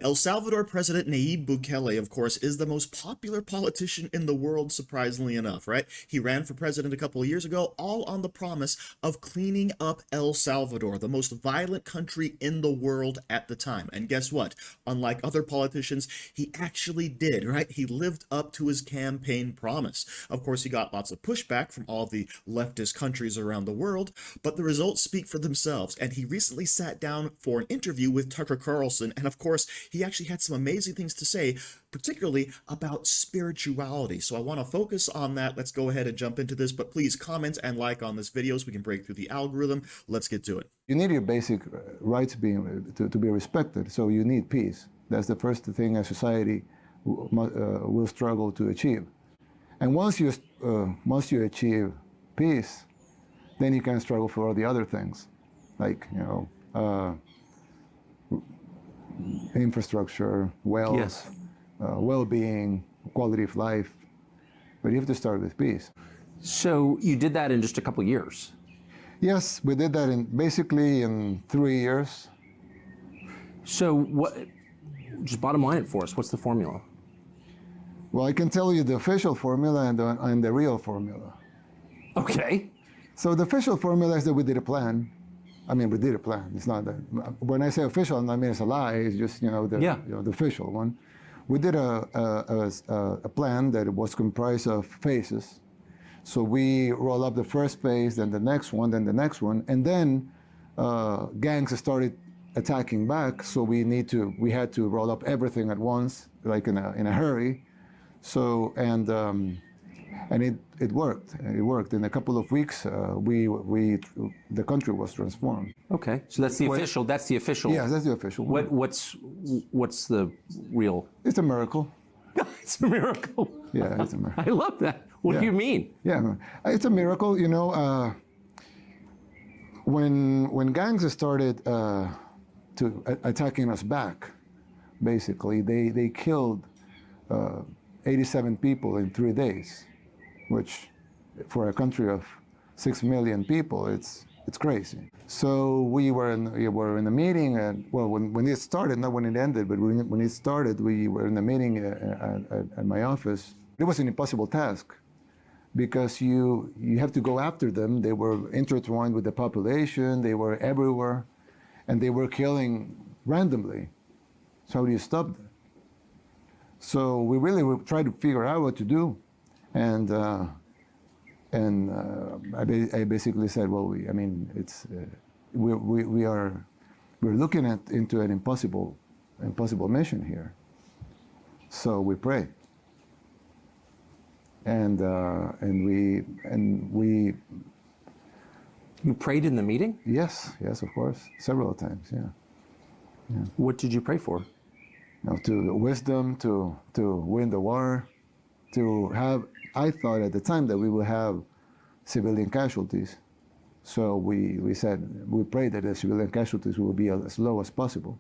El Salvador President Nayib Bukele, of course, is the most popular politician in the world, surprisingly enough, right? He ran for president a couple of years ago, all on the promise of cleaning up El Salvador, the most violent country in the world at the time. And guess what? Unlike other politicians, he actually did, right? He lived up to his campaign promise. Of course, he got lots of pushback from all the leftist countries around the world, but the results speak for themselves. And he recently sat down for an interview with Tucker Carlson, and of course, he actually had some amazing things to say, particularly about spirituality. So I want to focus on that. Let's go ahead and jump into this, but please comment and like on this video so we can break through the algorithm. Let's get to it. You need your basic rights to be respected, so you need peace. That's the first thing a society will struggle to achieve. And once you achieve peace, then you can struggle for all the other things, like, infrastructure, wealth, yes. Well-being, quality of life. But you have to start with peace. So you did that in just a couple of years? Yes, we did that basically in 3 years. So what, just bottom line it for us, what's the formula? Well, I can tell you the official formula and the real formula. Okay. So the official formula is that we did a plan. I mean, we did a plan. It's not that. When I say official, I mean it's a lie. It's just the official one. We did a plan that was comprised of phases. So we roll up the first phase, then the next one, then the next one, and then gangs started attacking back. So we had to roll up everything at once, like in a hurry. So and it worked. It worked. In a couple of weeks, the country was transformed. Okay, so that's the official. That's the official. Yeah, that's the official. What's the real? It's a miracle. It's a miracle. Yeah, it's a miracle. I love that. What do you mean? Yeah, it's a miracle. When gangs started attacking us back, basically they killed 87 people in 3 days, which for a country of 6 million people, it's crazy. So we were in a meeting, and well, when it started, not when it ended, but when it started, we were in a meeting at my office. It was an impossible task because you have to go after them. They were intertwined with the population. They were everywhere, and they were killing randomly. So how do you stop them? So we really tried to figure out what to do, and I basically said, well, we're looking into an impossible mission here. So we pray, and we. You prayed in the meeting? Yes, of course, several times. Yeah. What did you pray for? To wisdom, to win the war, to have. I thought at the time that we would have civilian casualties, so we prayed that the civilian casualties would be as low as possible,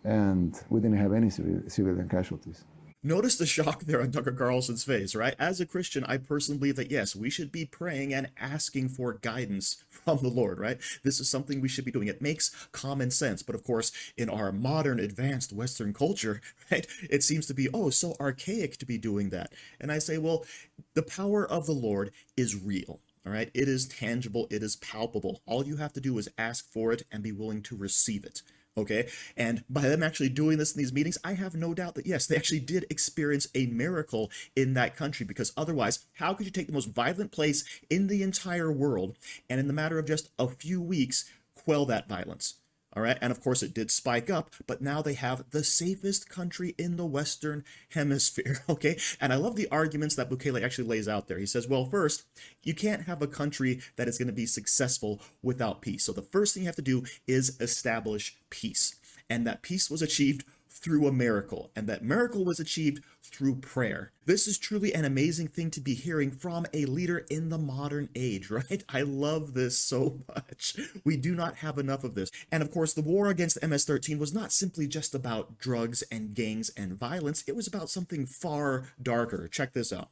and we didn't have any civilian casualties. Notice the shock there on Tucker Carlson's face, right? As a Christian, I personally believe that, yes, we should be praying and asking for guidance from the Lord, right? This is something we should be doing. It makes common sense. But of course, in our modern, advanced Western culture, right, it seems to be, so archaic to be doing that. And I say, well, the power of the Lord is real. All right, it is tangible. It is palpable. All you have to do is ask for it and be willing to receive it. Okay, and by them actually doing this in these meetings, I have no doubt that, yes, they actually did experience a miracle in that country, because otherwise, how could you take the most violent place in the entire world and in the matter of just a few weeks, quell that violence? All right, and of course it did spike up, but now they have the safest country in the Western Hemisphere, okay? And I love the arguments that Bukele actually lays out there. He says, well, first, you can't have a country that is going to be successful without peace. So the first thing you have to do is establish peace. And that peace was achieved through a miracle, and that miracle was achieved through prayer. This is truly an amazing thing to be hearing from a leader in the modern age, right? I love this so much. We do not have enough of this. And of course, the war against MS-13 was not simply just about drugs and gangs and violence. It was about something far darker. Check this out.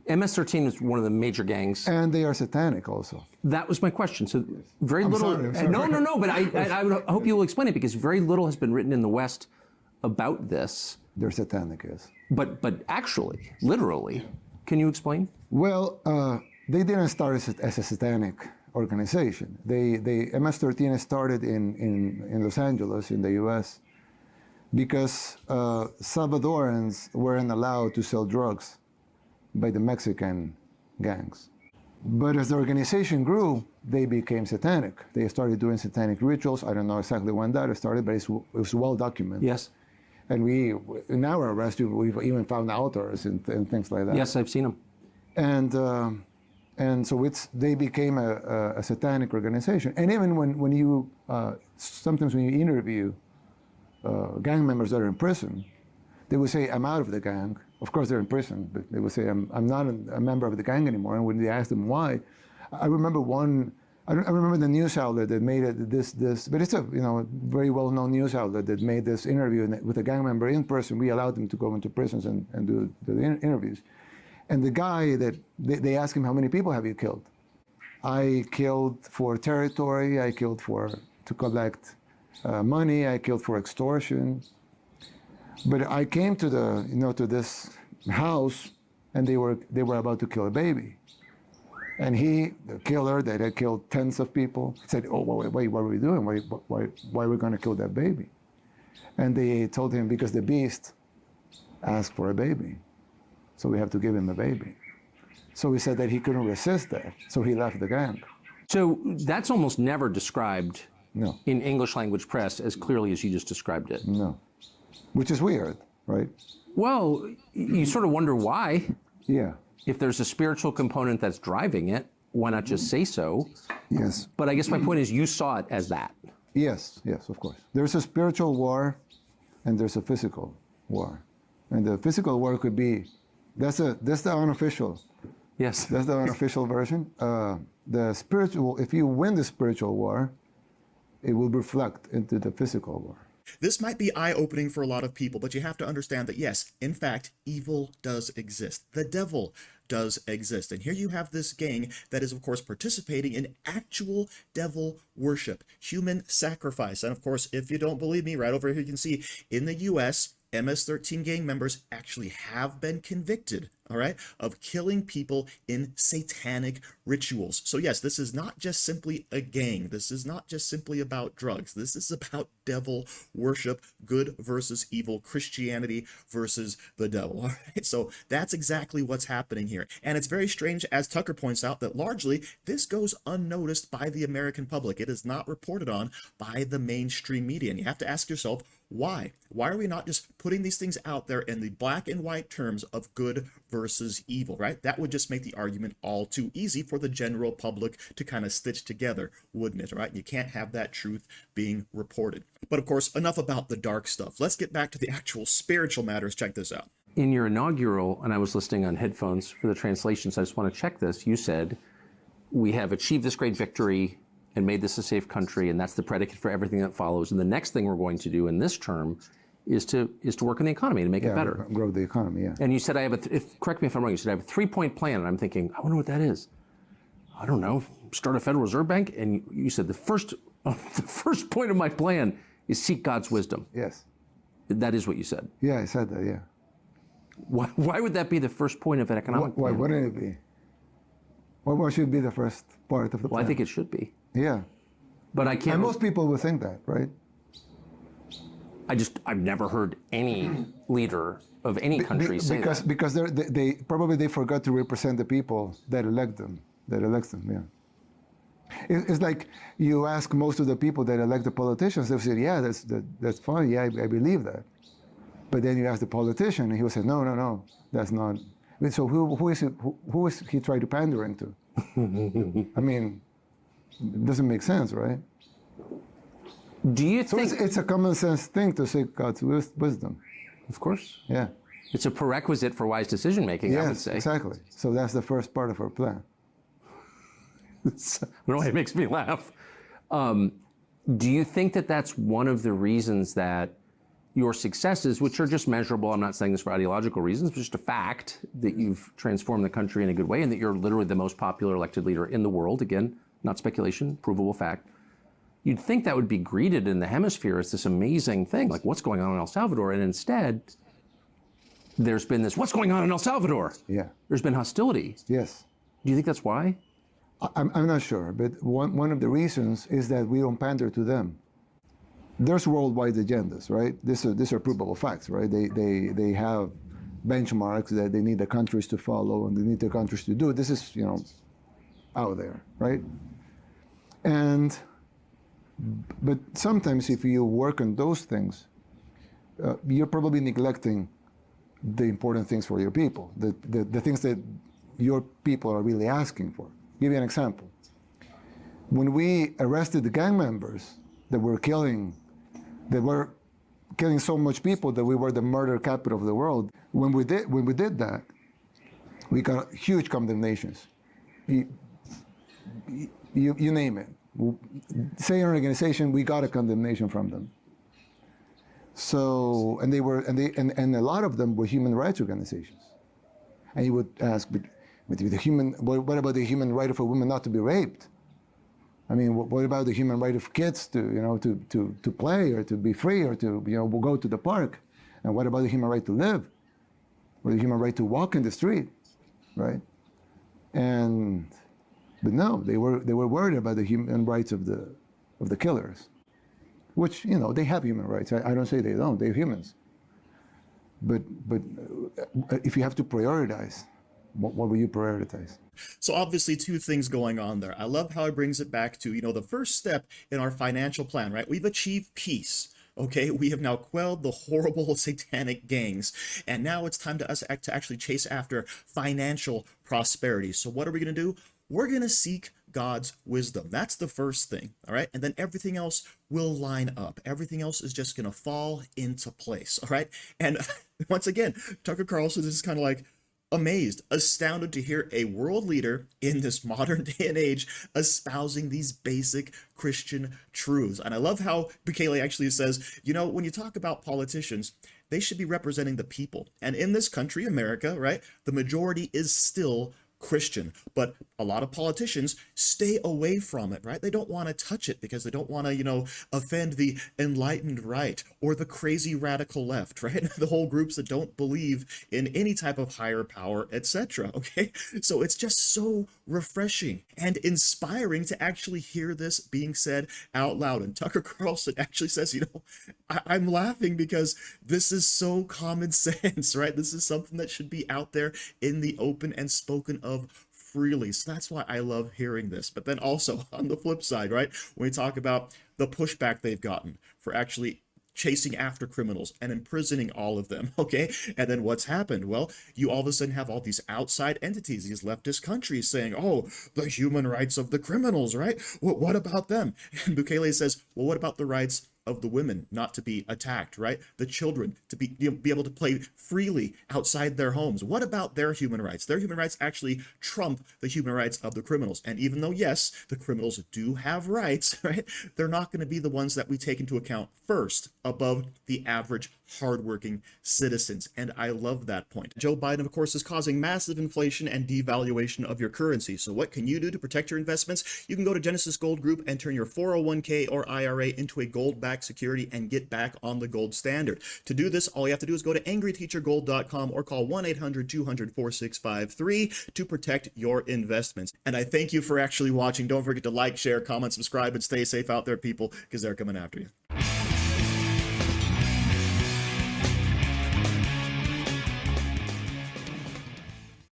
MS-13 is one of the major gangs. And they are satanic also. That was my question. So very I'm little. sorry. No, but I would hope you will explain it, because very little has been written in the West about this. They're satanic, yes. But actually, literally, can you explain? Well, they didn't start as a satanic organization. MS-13 started in Los Angeles, in the U.S., because Salvadorans weren't allowed to sell drugs by the Mexican gangs. But as the organization grew, they became satanic. They started doing satanic rituals. I don't know exactly when that started, but it was well documented. Yes. And in our arrest, we've even found authors and things like that. Yes, I've seen them. And so they became a satanic organization. And even when you, sometimes when you interview gang members that are in prison, they would say, I'm out of the gang. Of course, they're in prison, but they would say, I'm not a member of the gang anymore. And when they asked them why, I remember I remember the news outlet that made it but it's a very well-known news outlet that made this interview with a gang member in person. We allowed them to go into prisons and do the interviews. And the guy they asked him, how many people have you killed? I killed for territory. I killed to collect money. I killed for extortion. But I came to to this house, and they were about to kill a baby. And the killer that had killed tens of people, said, "Oh, wait, what are we doing? Why are we going to kill that baby?" And they told him, because the beast asked for a baby, so we have to give him a baby. So he said that he couldn't resist that, so he left the gang. So that's almost never described No. in English language press as clearly as you just described it. No. Which is weird, right? Well, you sort of wonder why. Yeah. If there's a spiritual component that's driving it, why not just say so? Yes. But I guess my point is you saw it as that. Yes, of course. There's a spiritual war and there's a physical war. And the physical war could be, that's the unofficial. Yes. That's the unofficial version. The spiritual, if you win the spiritual war, it will reflect into the physical war. This might be eye-opening for a lot of people, but you have to understand that yes, in fact, evil does exist. The devil does exist. And here you have this gang that is, of course, participating in actual devil worship, human sacrifice. And of course, if you don't believe me, right over here you can see in the US, MS-13 gang members actually have been convicted, all right, of killing people in satanic rituals. So yes, this is not just simply a gang. This is not just simply about drugs. This is about devil worship, good versus evil, Christianity versus the devil. All right, so that's exactly what's happening here. And it's very strange, as Tucker points out, that largely this goes unnoticed by the American public. It is not reported on by the mainstream media. And you have to ask yourself, why? Why are we not just putting these things out there in the black and white terms of good versus evil, right? That would just make the argument all too easy for the general public to kind of stitch together, wouldn't it, right? You can't have that truth being reported. But of course, enough about the dark stuff. Let's get back to the actual spiritual matters. Check this out. In your inaugural, and I was listening on headphones for the translations, I just want to check this. You said, we have achieved this great victory and made this a safe country, and that's the predicate for everything that follows. And the next thing we're going to do in this term is to work on the economy to make it better. Grow the economy, yeah. And you said, correct me if I'm wrong, you said I have a 3-point plan, and I'm thinking, I wonder what that is. I don't know, start a Federal Reserve Bank? And you said the first point of my plan is seek God's wisdom. Yes. That is what you said. Yeah, I said that, yeah. Why would that be the first point of an economic plan? Why wouldn't it be? What should be the first part of the plan? Well, I think it should be. Yeah. But I can't. And most people would think that, right? I've never heard any leader of any country say that. Because they probably forgot to represent the people that elect them. Yeah. It's like you ask most of the people that elect the politicians, they'll say, yeah, that's fine, yeah, I believe that. But then you ask the politician, and he will say, no, that's not. So who is he trying to pander into? I mean, it doesn't make sense, right? Do you think... So it's a common sense thing to seek God's wisdom. Of course. Yeah. It's a prerequisite for wise decision making, I would say. Exactly. So that's the first part of our plan. I don't know why it makes me laugh. Do you think that that's one of the reasons that your successes, which are just measurable, I'm not saying this for ideological reasons, but just a fact that you've transformed the country in a good way and that you're literally the most popular elected leader in the world, again, not speculation, provable fact. You'd think that would be greeted in the hemisphere as this amazing thing, like what's going on in El Salvador, and instead, there's been this, what's going on in El Salvador? Yeah. There's been hostility. Yes. Do you think that's why? I'm not sure, but one of the reasons is that we don't pander to them. There's worldwide agendas, right? These are provable facts, right? They have benchmarks that they need the countries to follow and they need the countries to do. This is, out there, right? But sometimes if you work on those things, you're probably neglecting the important things for your people, the things that your people are really asking for. Give you an example. When we arrested the gang members that were killing so much people that we were the murder capital of the world, when we did that, we got huge condemnations. You name it. Say an organization, we got a condemnation from them. So, and a lot of them were human rights organizations. And you would ask, but what about the human right of a woman not to be raped? I mean, what about the human right of kids to play or to be free or to go to the park? And what about the human right to live, or the human right to walk in the street, right? But no, they were worried about the human rights of the killers, which they have human rights. I don't say they don't. They're humans. But if you have to prioritize, what will you prioritize? So obviously two things going on there. I love how it brings it back to, the first step in our financial plan, right? We've achieved peace. Okay, we have now quelled the horrible satanic gangs, and now it's time to us to actually chase after financial prosperity. So what are we going to do? We're going to seek God's wisdom. That's the first thing, all right? And then everything else will line up. Everything else is just going to fall into place, all right? And once again, Tucker Carlson is kind of like, amazed, astounded to hear a world leader in this modern day and age espousing these basic Christian truths. And I love how Bukele actually says, when you talk about politicians, they should be representing the people. And in this country, America, right, the majority is still Christian, but a lot of politicians stay away from it, right? They don't want to touch it because they don't want to, offend the enlightened right or the crazy radical left, right? The whole groups that don't believe in any type of higher power, etc. Okay, so it's just so refreshing and inspiring to actually hear this being said out loud. And Tucker Carlson actually says, I'm laughing because this is so common sense, right? This is something that should be out there in the open and spoken of freely. So that's why I love hearing this. But then also on the flip side, right, when we talk about the pushback they've gotten for actually chasing after criminals and imprisoning all of them, okay? And then what's happened? Well, you all of a sudden have all these outside entities, these leftist countries saying, oh, the human rights of the criminals, right? What about them? And Bukele says, well, what about the rights of the women not to be attacked, right? The children to be able to play freely outside their homes. What about their human rights? Their human rights actually trump the human rights of the criminals. And even though, yes, the criminals do have rights, right? They're not going to be the ones that we take into account first above the average hardworking citizens. And I love that point. Joe Biden, of course, is causing massive inflation and devaluation of your currency. So what can you do to protect your investments? You can go to Genesis Gold Group and turn your 401k or IRA into a gold-backed security and get back on the gold standard. To do this, all you have to do is go to angryteachergold.com or call 1-800-200-4653 to protect your investments. And I thank you for actually watching. Don't forget to like, share, comment, subscribe, and stay safe out there, people, because they're coming after you.